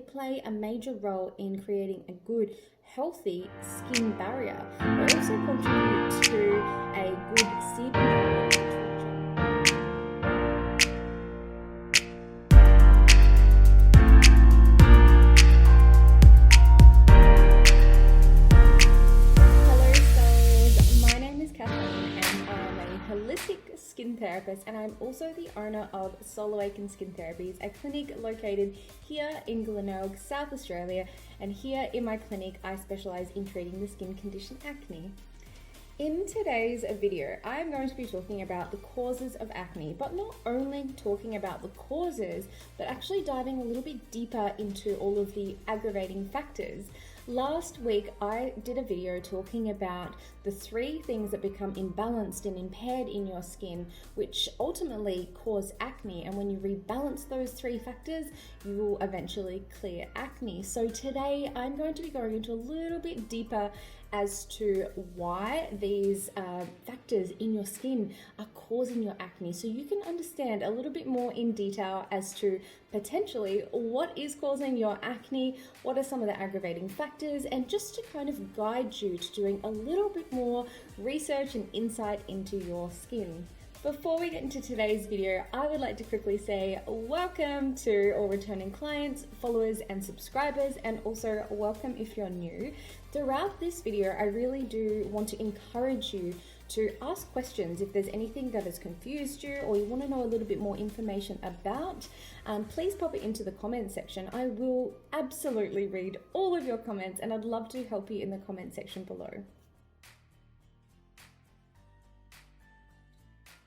play a major role in creating a good, healthy skin barrier. They also contribute to a good sebum barrier. Skin therapist, and I'm also the owner of Soul Awaken Skin Therapies, a clinic located here in Glenelg, South Australia, and here in my clinic I specialise in treating the skin condition acne. In today's video, I'm going to be talking about the causes of acne, but not only talking about the causes, but actually diving a little bit deeper into all of the aggravating factors. Last week, I did a video talking about the 3 things that become imbalanced and impaired in your skin, which ultimately cause acne. And when you rebalance those 3 factors, you will eventually clear acne. So today, I'm going to be going into a little bit deeper as to why these factors in your skin are causing your acne, so you can understand a little bit more in detail as to potentially what is causing your acne, what are some of the aggravating factors, and just to kind of guide you to doing a little bit more research and insight into your skin. Before we get into today's video, I would like to quickly say welcome to all returning clients, followers, and subscribers, and also welcome if you're new. Throughout this video, I really do want to encourage you to ask questions. If there's anything that has confused you or you want to know a little bit more information about, please pop it into the comment section. I will absolutely read all of your comments, and I'd love to help you in the comment section below.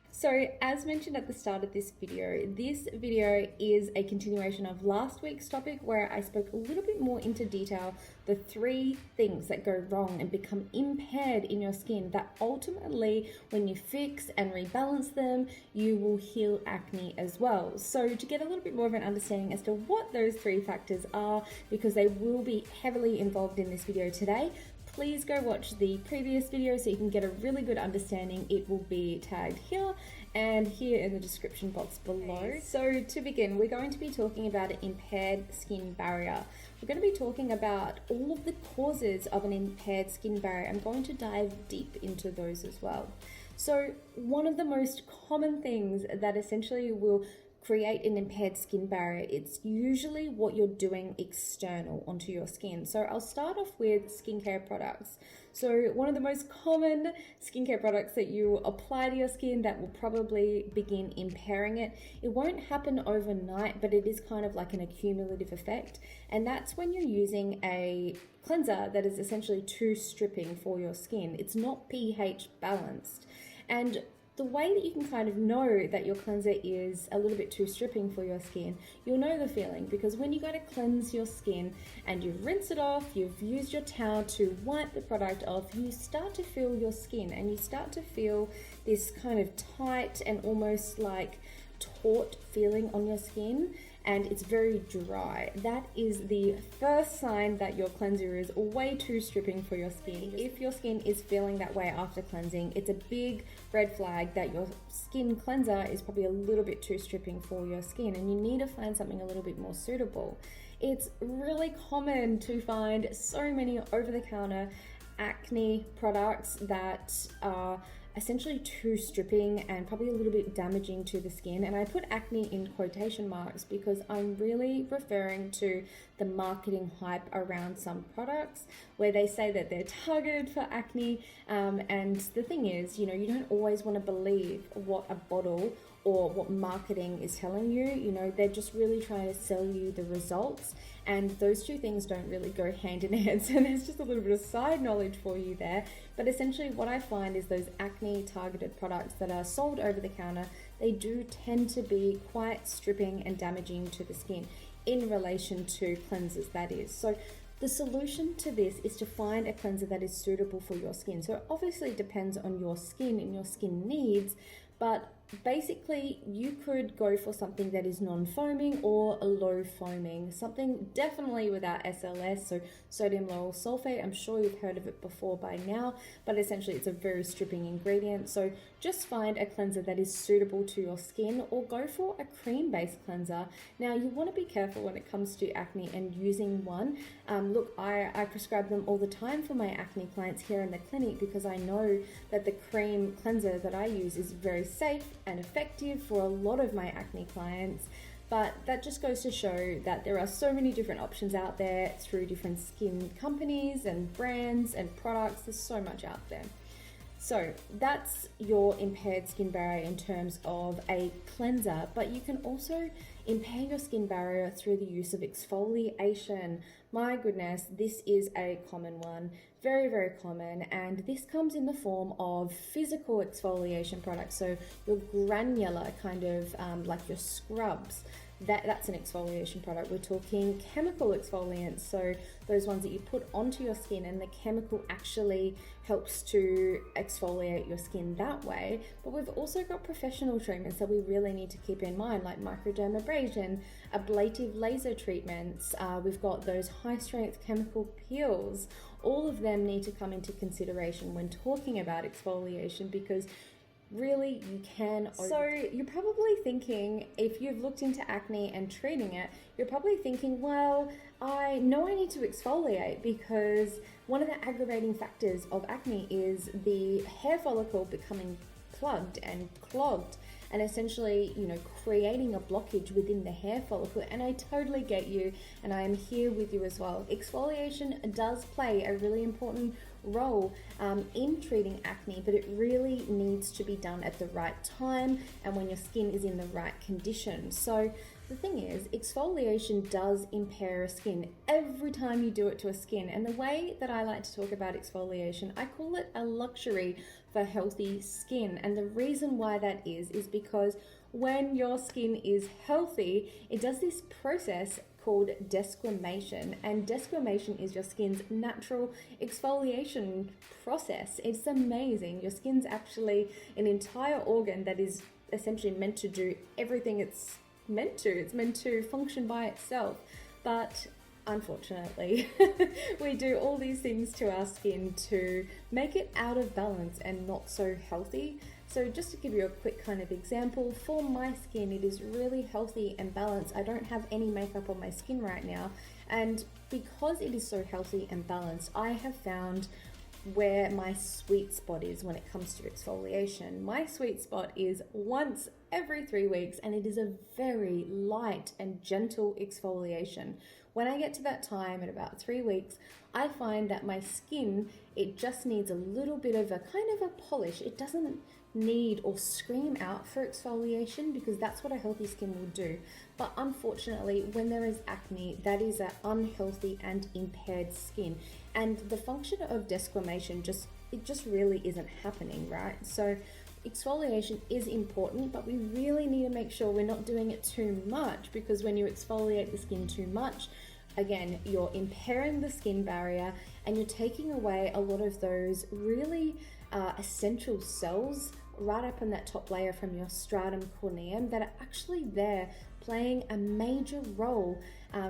So as mentioned at the start of this video is a continuation of last week's topic, where I spoke a little bit more into detail the 3 things that go wrong and become impaired in your skin that ultimately, when you fix and rebalance them, you will heal acne as well. So to get a little bit more of an understanding as to what those 3 factors are, because they will be heavily involved in this video today, please go watch the previous video so you can get a really good understanding. It will be tagged here and here in the description box below. So to begin, we're going to be talking about an impaired skin barrier. We're going to be talking about all of the causes of an impaired skin barrier. I'm going to dive deep into those as well. So one of the most common things that essentially will create an impaired skin barrier, it's usually what you're doing external onto your skin. So I'll start off with skincare products. So one of the most common skincare products that you apply to your skin that will probably begin impairing it, it won't happen overnight, but it is kind of like an accumulative effect. And that's when you're using a cleanser that is essentially too stripping for your skin. It's not pH balanced. And the way that you can kind of know that your cleanser is a little bit too stripping for your skin, you'll know the feeling, because when you go to cleanse your skin and you rinse it off, you've used your towel to wipe the product off, you start to feel your skin and you start to feel this kind of tight and almost like taut feeling on your skin, and it's very dry. That is the first sign that your cleanser is way too stripping for your skin. If your skin is feeling that way after cleansing, it's a big red flag that your skin cleanser is probably a little bit too stripping for your skin, and you need to find something a little bit more suitable. It's really common to find so many over-the-counter acne products that are essentially too stripping and probably a little bit damaging to the skin. And I put acne in quotation marks because I'm really referring to the marketing hype around some products where they say that they're targeted for acne. And the thing is, you don't always want to believe what a bottle or what marketing is telling you. They're just really trying to sell you the results, and those 2 things don't really go hand in hand. So there's just a little bit of side knowledge for you there. But essentially what I find is those acne targeted products that are sold over the counter, they do tend to be quite stripping and damaging to the skin in relation to cleansers, that is. So the solution to this is to find a cleanser that is suitable for your skin. So obviously it depends on your skin and your skin needs, but basically you could go for something that is non-foaming or a low foaming, something definitely without SLS, so sodium lauryl sulfate. I'm sure you've heard of it before by now, but essentially it's a very stripping ingredient. So just find a cleanser that is suitable to your skin, or go for a cream-based cleanser. Now you want to be careful when it comes to acne and using one. Look, I prescribe them all the time for my acne clients here in the clinic, because I know that the cream cleanser that I use is very safe and effective for a lot of my acne clients. But that just goes to show that there are so many different options out there through different skin companies and brands and products. There's so much out there. So that's your impaired skin barrier in terms of a cleanser, but you can also impair your skin barrier through the use of exfoliation. My goodness, this is a common one, very, very common, and this comes in the form of physical exfoliation products. So your granular kind of like your scrubs, that's an exfoliation product. We're talking chemical exfoliants, so those ones that you put onto your skin and the chemical actually helps to exfoliate your skin that way. But we've also got professional treatments that we really need to keep in mind, like microdermabrasion, ablative laser treatments. We've got those high strength chemical peels. All of them need to come into consideration when talking about exfoliation, because really you can. So you're probably thinking, if you've looked into acne and treating it, you're probably thinking, well, I know I need to exfoliate because one of the aggravating factors of acne is the hair follicle becoming plugged and clogged, and essentially, creating a blockage within the hair follicle. And I totally get you, and I am here with you as well. Exfoliation does play a really important role in treating acne, but it really needs to be done at the right time and when your skin is in the right condition. So the thing is, exfoliation does impair a skin every time you do it to a skin. And the way that I like to talk about exfoliation, I call it a luxury for healthy skin. And the reason why that is because when your skin is healthy, it does this process called desquamation, and desquamation is your skin's natural exfoliation process. It's amazing. Your skin's actually an entire organ that is essentially meant to do everything it's meant to. It's meant to function by itself, but unfortunately we do all these things to our skin to make it out of balance and not so healthy. So just to give you a quick kind of example, for my skin, it is really healthy and balanced. I don't have any makeup on my skin right now, and because it is so healthy and balanced, I have found where my sweet spot is when it comes to exfoliation. My sweet spot is once every 3 weeks, and it is a very light and gentle exfoliation. When I get to that time at about 3 weeks, I find that my skin, it just needs a little bit of a kind of a polish. It doesn't need or scream out for exfoliation, because that's what a healthy skin will do. But unfortunately, when there is acne, that is an unhealthy and impaired skin, and the function of desquamation just really isn't happening, right? So exfoliation is important, but we really need to make sure we're not doing it too much, because when you exfoliate the skin too much, again, you're impairing the skin barrier and you're taking away a lot of those really essential cells right up in that top layer from your stratum corneum that are actually there playing a major role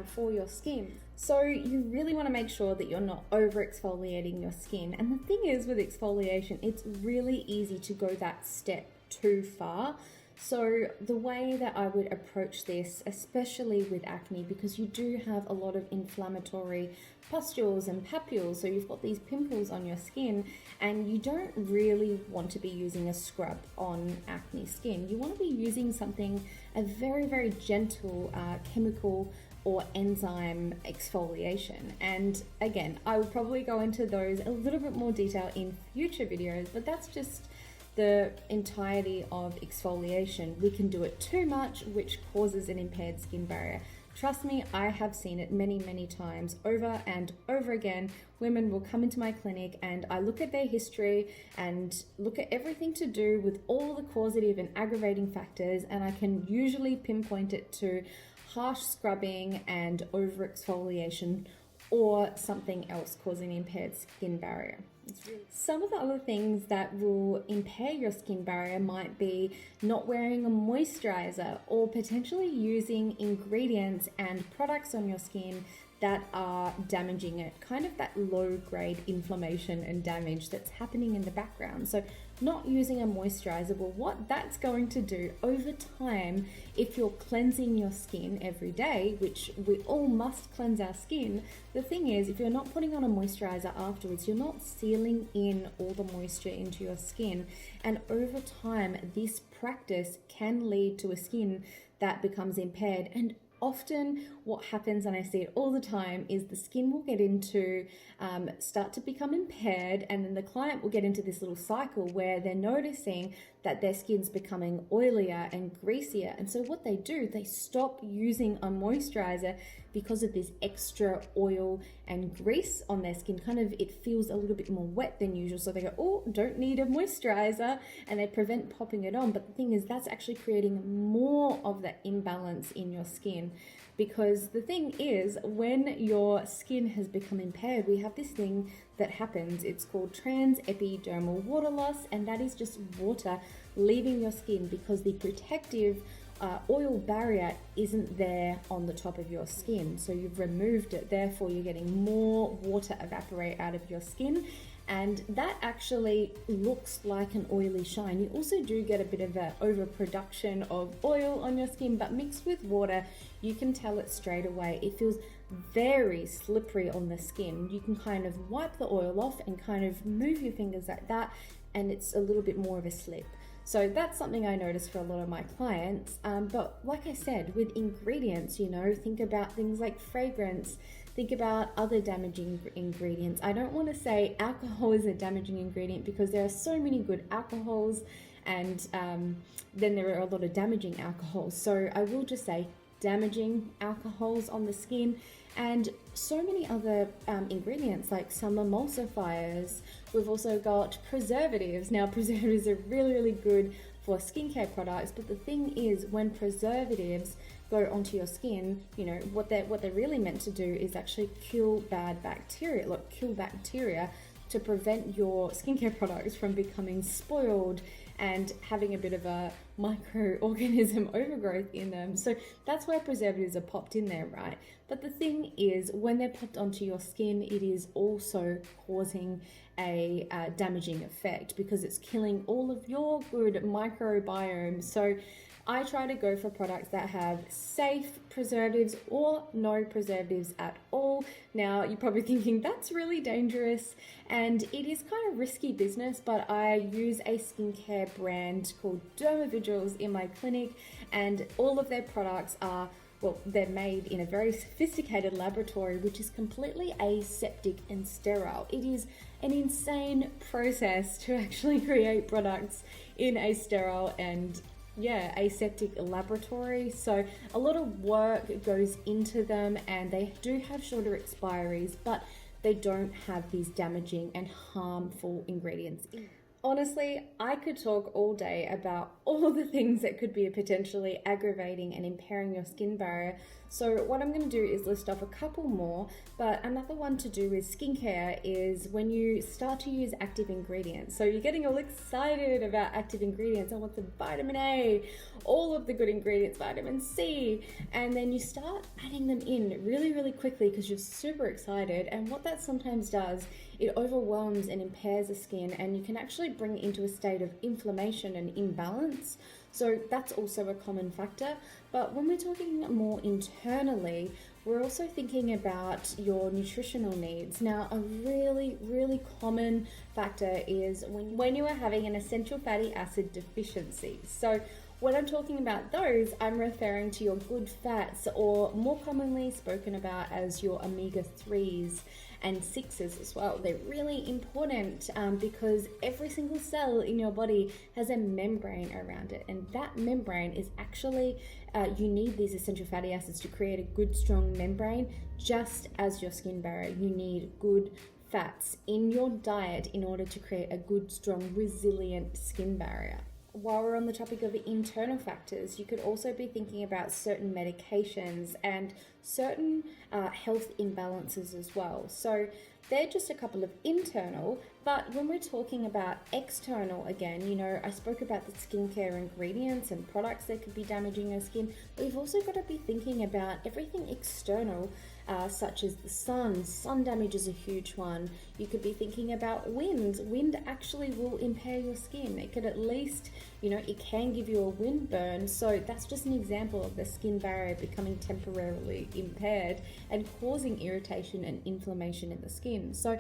for your skin. So you really want to make sure that you're not over exfoliating your skin. And the thing is, with exfoliation, it's really easy to go that step too far. So the way that I would approach this, especially with acne, because you do have a lot of inflammatory pustules and papules, so you've got these pimples on your skin, and you don't really want to be using a scrub on acne skin. You want to be using something, a very, very gentle chemical or enzyme exfoliation. And again, I will probably go into those a little bit more detail in future videos, but that's just the entirety of exfoliation. We can do it too much, which causes an impaired skin barrier. Trust me, I have seen it many, many times over and over again. Women will come into my clinic and I look at their history and look at everything to do with all the causative and aggravating factors, and I can usually pinpoint it to harsh scrubbing and over exfoliation or something else causing impaired skin barrier. Some of the other things that will impair your skin barrier might be not wearing a moisturizer or potentially using ingredients and products on your skin that are damaging it, kind of that low grade inflammation and damage that's happening in the background. So not using a moisturizer, well, what that's going to do over time, if you're cleansing your skin every day, which we all must cleanse our skin, the thing is, if you're not putting on a moisturizer afterwards, you're not sealing in all the moisture into your skin. And over time, this practice can lead to a skin that becomes impaired. And often what happens, and I see it all the time, is the skin will get into start to become impaired, and then the client will get into this little cycle where they're noticing that their skin's becoming oilier and greasier. And so what they do, they stop using a moisturizer because of this extra oil and grease on their skin. Kind of, it feels a little bit more wet than usual. So they go, oh, don't need a moisturizer, and they prevent popping it on. But the thing is, that's actually creating more of that imbalance in your skin. Because the thing is, when your skin has become impaired, we have this thing that happens. It's called epidermal water loss, and that is just water leaving your skin because the protective oil barrier isn't there on the top of your skin. So you've removed it, therefore you're getting more water evaporate out of your skin, and that actually looks like an oily shine. You also do get a bit of an overproduction of oil on your skin, but mixed with water, you can tell it straight away. It feels very slippery on the skin. You can kind of wipe the oil off and kind of move your fingers like that, and it's a little bit more of a slip. So that's something I notice for a lot of my clients. But like I said, with ingredients, think about things like fragrance, think about other damaging ingredients. I don't want to say alcohol is a damaging ingredient because there are so many good alcohols, and then there are a lot of damaging alcohols. So I will just say damaging alcohols on the skin, and so many other ingredients like some emulsifiers. We've also got preservatives. Now, preservatives are really, really good for skincare products, but the thing is, when preservatives go onto your skin, what they're really meant to do is actually kill bad bacteria, kill bacteria to prevent your skincare products from becoming spoiled and having a bit of a microorganism overgrowth in them. So that's why preservatives are popped in there, right? But the thing is, when they're popped onto your skin, it is also causing a damaging effect because it's killing all of your good microbiome. So I try to go for products that have safe preservatives or no preservatives at all. Now, you're probably thinking that's really dangerous, and it is kind of risky business, but I use a skincare brand called Dermavigils in my clinic, and all of their products are, they're made in a very sophisticated laboratory, which is completely aseptic and sterile. It is an insane process to actually create products in a sterile and aseptic laboratory. So a lot of work goes into them, and they do have shorter expiries, but they don't have these damaging and harmful ingredients in. Honestly, I could talk all day about all the things that could be potentially aggravating and impairing your skin barrier. So what I'm going to do is list off a couple more, but another one to do with skincare is when you start to use active ingredients. So you're getting all excited about active ingredients. I want some vitamin A, all of the good ingredients, vitamin C, and then you start adding them in really, really quickly because you're super excited. And what that sometimes does, it overwhelms and impairs the skin, and you can actually bring it into a state of inflammation and imbalance. So that's also a common factor. But when we're talking more internally, we're also thinking about your nutritional needs. Now, a really, really common factor is when you are having an essential fatty acid deficiency. So when I'm talking about those, I'm referring to your good fats, or more commonly spoken about as your omega-3s and 6s as well. They're really important because every single cell in your body has a membrane around it, and that membrane is actually, you need these essential fatty acids to create a good, strong membrane, just as your skin barrier. You need good fats in your diet in order to create a good, strong, resilient skin barrier. while we're on the topic of internal factors, you could also be thinking about certain medications and certain health imbalances as well. So they're just a couple of internal, but when we're talking about external, again, you know, I spoke about the skincare ingredients and products that could be damaging your skin. We've also got to be thinking about everything external, such as the sun. Sun damage is a huge one. You could be thinking about wind. Wind actually will impair your skin. It could at least, you know, it can give you a wind burn. So that's just an example of the skin barrier becoming temporarily impaired and causing irritation and inflammation in the skin. So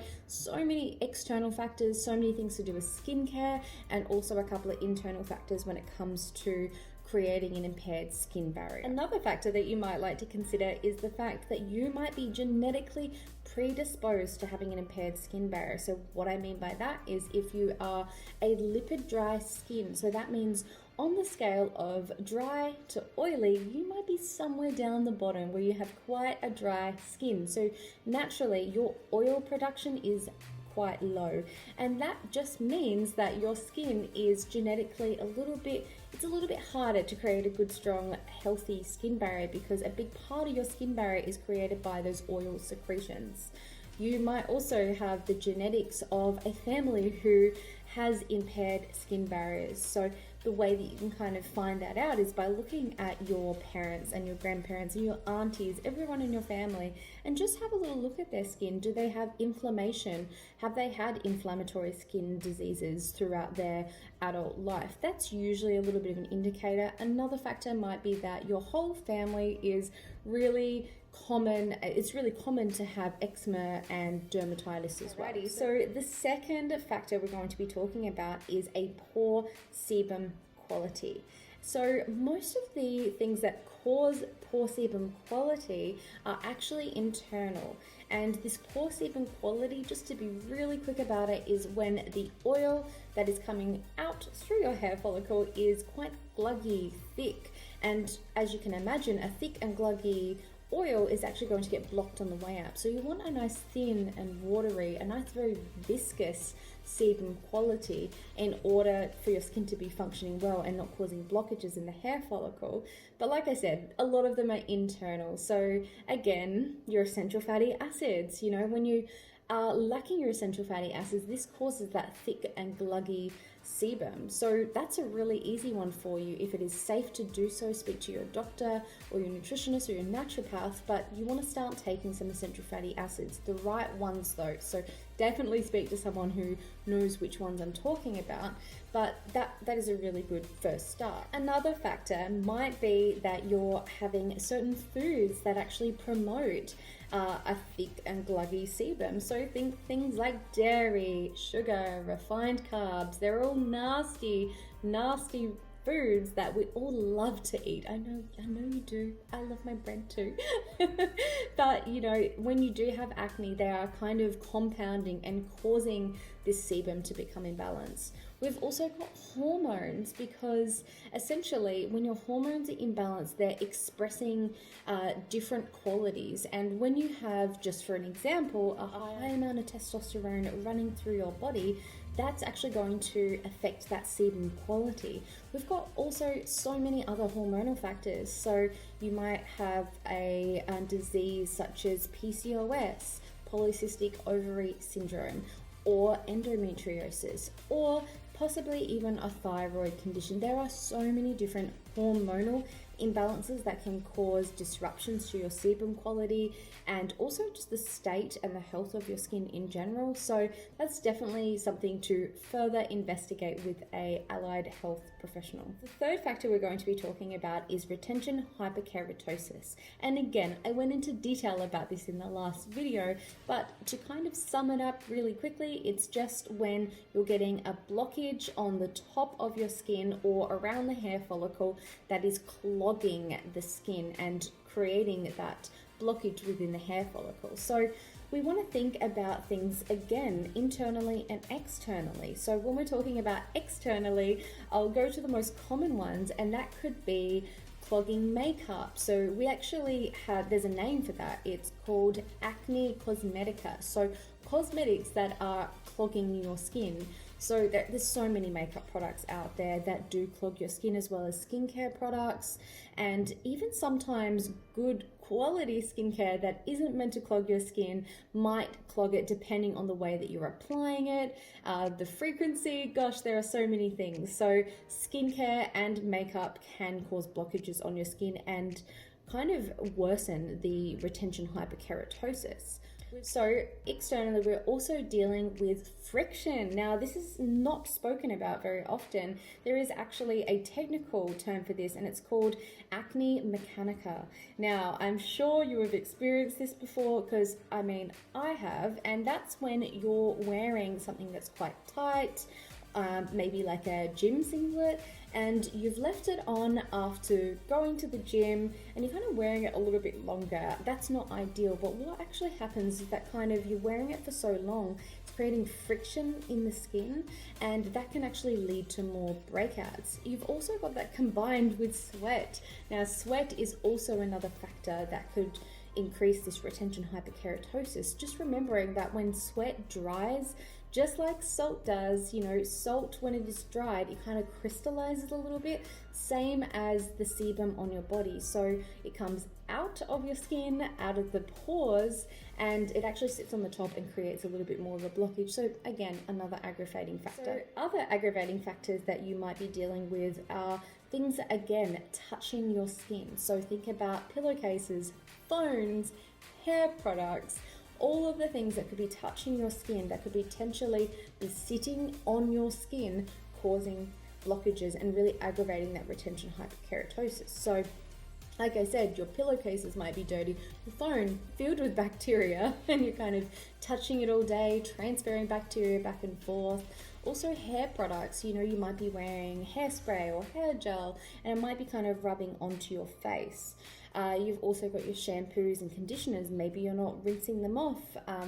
many external factors, so many things to do with skincare, and also a couple of internal factors when it comes to creating an impaired skin barrier. Another factor that you might like to consider is the fact that you might be genetically predisposed to having an impaired skin barrier. So what I mean by that is if you are a lipid dry skin, so that means on the scale of dry to oily, you might be somewhere down the bottom where you have quite a dry skin. So naturally your oil production is quite low, and that just means that your skin is genetically a little bit harder to create a good, strong, healthy skin barrier, because a big part of your skin barrier is created by those oil secretions. You might also have the genetics of a family who has impaired skin barriers. So the way that you can kind of find that out is by looking at your parents and your grandparents and your aunties, everyone in your family, and just have a little look at their skin. Do they have inflammation? Have they had inflammatory skin diseases throughout their adult life? That's usually a little bit of an indicator. Another factor might be that your whole family is really common. It's really common to have eczema and dermatitis as well. So the second factor we're going to be talking about is a poor sebum quality. So most of the things that cause poor sebum quality are actually internal. And this poor sebum quality, just to be really quick about it, is when the oil that is coming out through your hair follicle is quite gluggy, thick. And as you can imagine, a thick and gluggy oil is actually going to get blocked on the way up. So you want a nice thin and watery, a nice very viscous sebum quality in order for your skin to be functioning well and not causing blockages in the hair follicle. But like I said, a lot of them are internal. So again, your essential fatty acids, you know, when you are lacking your essential fatty acids, this causes that thick and gluggy sebum. So that's a really easy one for you. If it is safe to do so, speak to your doctor or your nutritionist or your naturopath, but you want to start taking some essential fatty acids, the right ones though. So definitely speak to someone who knows which ones I'm talking about, but that is a really good first start. Another factor might be that you're having certain foods that actually promote a thick and gluggy sebum. So think things like dairy, sugar, refined carbs. They're all nasty foods that we all love to eat. I know you do. I love my bread too. But you know, when you do have acne, they are kind of compounding and causing this sebum to become imbalanced. We've also got hormones, because essentially when your hormones are imbalanced, they're expressing different qualities. And when you have, just for an example, a high amount of testosterone running through your body, that's actually going to affect that sebum quality. We've got also so many other hormonal factors. So you might have a disease such as PCOS, polycystic ovary syndrome, or endometriosis, or possibly even a thyroid condition. There are so many different hormonal imbalances that can cause disruptions to your sebum quality and also just the state and the health of your skin in general. So that's definitely something to further investigate with a allied health professional. The third factor we're going to be talking about is retention hyperkeratosis. And again, I went into detail about this in the last video, but to kind of sum it up really quickly, it's just when you're getting a blockage on the top of your skin or around the hair follicle that is clogging the skin and creating that blockage within the hair follicle. So we want to think about things again internally and externally. So when we're talking about externally, I'll go to the most common ones, and that could be clogging makeup. So we actually have, there's a name for that. It's called Acne Cosmetica. So cosmetics that are clogging your skin. So there's so many makeup products out there that do clog your skin, as well as skincare products, and even sometimes good quality skincare that isn't meant to clog your skin might clog it depending on the way that you're applying it, the frequency. Gosh, there are so many things. So skincare and makeup can cause blockages on your skin and kind of worsen the retention hyperkeratosis. So externally, we're also dealing with friction. Now, this is not spoken about very often. There is actually a technical term for this, and it's called Acne Mechanica. Now, I'm sure you have experienced this before, because I mean, I have, and that's when you're wearing something that's quite tight, maybe like a gym singlet, and you've left it on after going to the gym and you're kind of wearing it a little bit longer. That's not ideal, but what actually happens is that kind of you're wearing it for so long, it's creating friction in the skin, and that can actually lead to more breakouts. You've also got that combined with sweat. Now, sweat is also another factor that could increase this retention hyperkeratosis. Just remembering that when sweat dries, just like salt does, you know, salt when it is dried, it kind of crystallizes a little bit, same as the sebum on your body. So it comes out of your skin, out of the pores, and it actually sits on the top and creates a little bit more of a blockage. So again, another aggravating factor. So other aggravating factors that you might be dealing with are things, again, touching your skin. So think about pillowcases, phones, hair products, all of the things that could be touching your skin, that could potentially be sitting on your skin, causing blockages and really aggravating that retention hyperkeratosis. So like I said, your pillowcases might be dirty, your phone filled with bacteria, and you're kind of touching it all day, transferring bacteria back and forth. Also hair products, you know, you might be wearing hairspray or hair gel, and it might be kind of rubbing onto your face. You've also got your shampoos and conditioners. Maybe you're not rinsing them off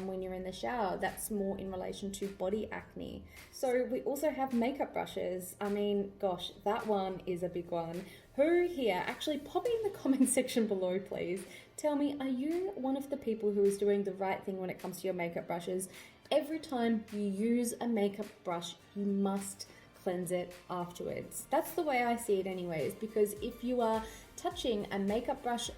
when you're in the shower. That's more in relation to body acne. So we also have makeup brushes. I mean, gosh, that one is a big one. Who here, actually pop it in the comment section below, please. Tell me, are you one of the people who is doing the right thing when it comes to your makeup brushes? Every time you use a makeup brush, you must cleanse it afterwards. That's the way I see it anyways, because if you are touching a makeup brush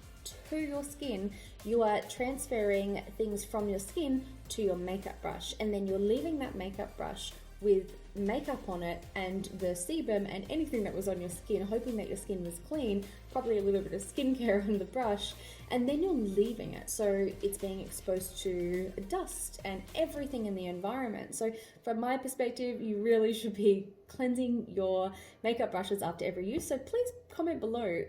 to your skin, you are transferring things from your skin to your makeup brush, and then you're leaving that makeup brush with makeup on it and the sebum and anything that was on your skin, hoping that your skin was clean, probably a little bit of skincare on the brush, and then you're leaving it. So it's being exposed to dust and everything in the environment. So from my perspective, you really should be cleansing your makeup brushes after every use. So please comment below,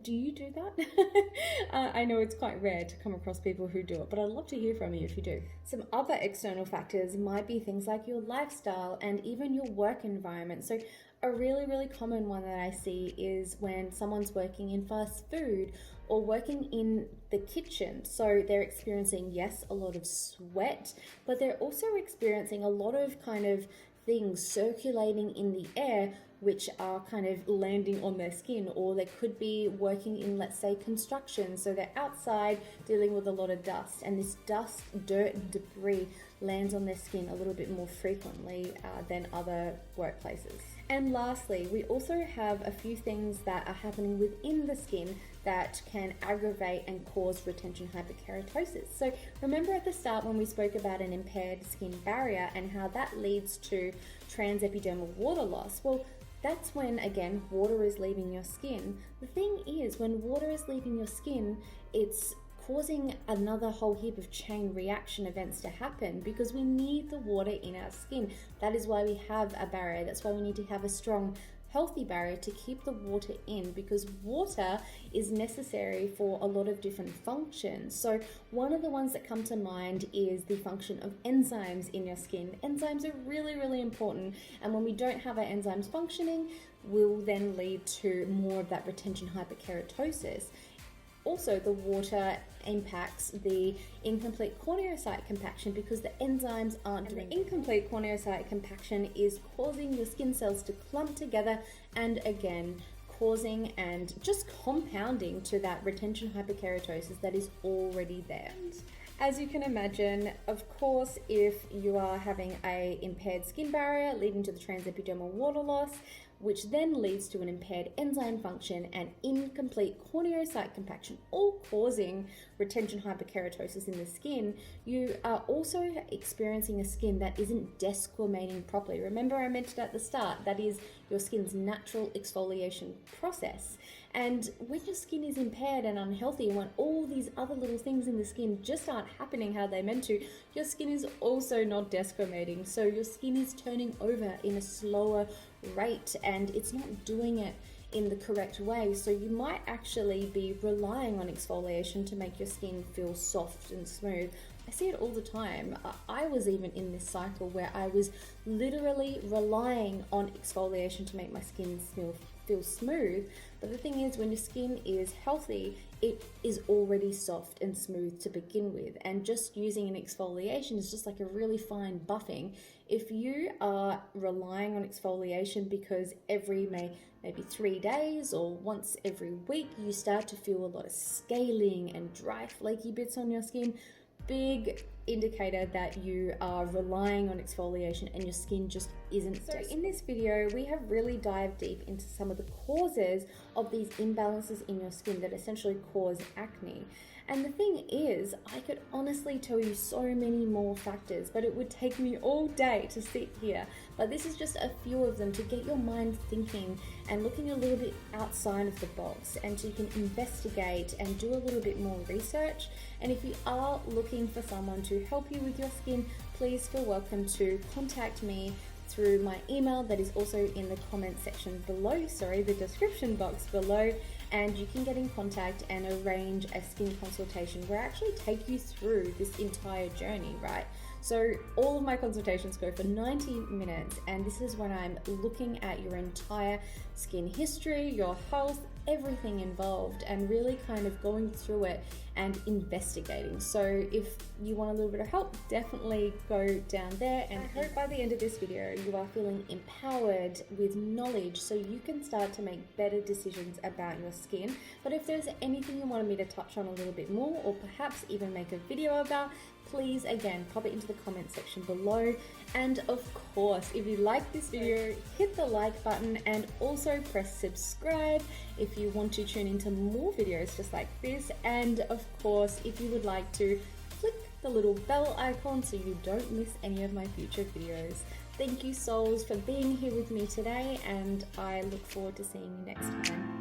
do you do that? I know it's quite rare to come across people who do it, but I'd love to hear from you if you do. Some other external factors might be things like your lifestyle and even your work environment. So a really common one that I see is when someone's working in fast food or working in the kitchen. So they're experiencing, yes, a lot of sweat, but they're also experiencing a lot of kind of things circulating in the air which are kind of landing on their skin, or they could be working in, let's say, construction. So they're outside dealing with a lot of dust, and this dust, dirt, and debris lands on their skin a little bit more frequently than other workplaces. And lastly, we also have a few things that are happening within the skin that can aggravate and cause retention hyperkeratosis. So remember at the start when we spoke about an impaired skin barrier and how that leads to transepidermal water loss? Well, that's when, again, water is leaving your skin. The thing is, when water is leaving your skin, it's causing another whole heap of chain reaction events to happen, because we need the water in our skin. That is why we have a barrier. That's why we need to have a strong, healthy barrier to keep the water in, because water is necessary for a lot of different functions. So one of the ones that come to mind is the function of enzymes in your skin. Enzymes are really important, and when we don't have our enzymes functioning, will then lead to more of that retention hyperkeratosis. Also, the water impacts the incomplete corneocyte compaction because the enzymes aren't doing it. The incomplete corneocyte compaction is causing your skin cells to clump together, and again, causing and just compounding to that retention hyperkeratosis that is already there. As you can imagine, of course, if you are having a impaired skin barrier leading to the transepidermal water loss, which then leads to an impaired enzyme function and incomplete corneocyte compaction, all causing retention hyperkeratosis in the skin, you are also experiencing a skin that isn't desquamating properly. Remember, I mentioned at the start, that is your skin's natural exfoliation process. And when your skin is impaired and unhealthy, and when all these other little things in the skin just aren't happening how they're meant to, your skin is also not desquamating. So your skin is turning over in a slower rate and it's not doing it in the correct way. So you might actually be relying on exfoliation to make your skin feel soft and smooth. I see it all the time. I was even in this cycle where I was literally relying on exfoliation to make my skin feel smooth. But the thing is, when your skin is healthy, it is already soft and smooth to begin with. And just using an exfoliation is just like a really fine buffing. If you are relying on exfoliation because every maybe 3 days or once every week, you start to feel a lot of scaling and dry flaky bits on your skin, big indicator that you are relying on exfoliation and your skin just isn't. So in this video, we have really dived deep into some of the causes of these imbalances in your skin that essentially cause acne. And the thing is, I could honestly tell you so many more factors, but it would take me all day to sit here. But this is just a few of them to get your mind thinking and looking a little bit outside of the box, and so you can investigate and do a little bit more research. And if you are looking for someone to help you with your skin, please feel welcome to contact me through my email that is also in the comment section below, the description box below, and you can get in contact and arrange a skin consultation where I actually take you through this entire journey, right? So all of my consultations go for 90 minutes, and this is when I'm looking at your entire skin history, your health, everything involved, and really kind of going through it and investigating. So if you want a little bit of help, definitely go down there, and I hope by the end of this video you are feeling empowered with knowledge so you can start to make better decisions about your skin. But if there's anything you wanted me to touch on a little bit more, or perhaps even make a video about, please again pop it into the comment section below. And of course, if you like this video, hit the like button and also press subscribe if you want to tune into more videos just like this. And of course, if you would like to, click the little bell icon so you don't miss any of my future videos. Thank you souls for being here with me today, and I look forward to seeing you next time.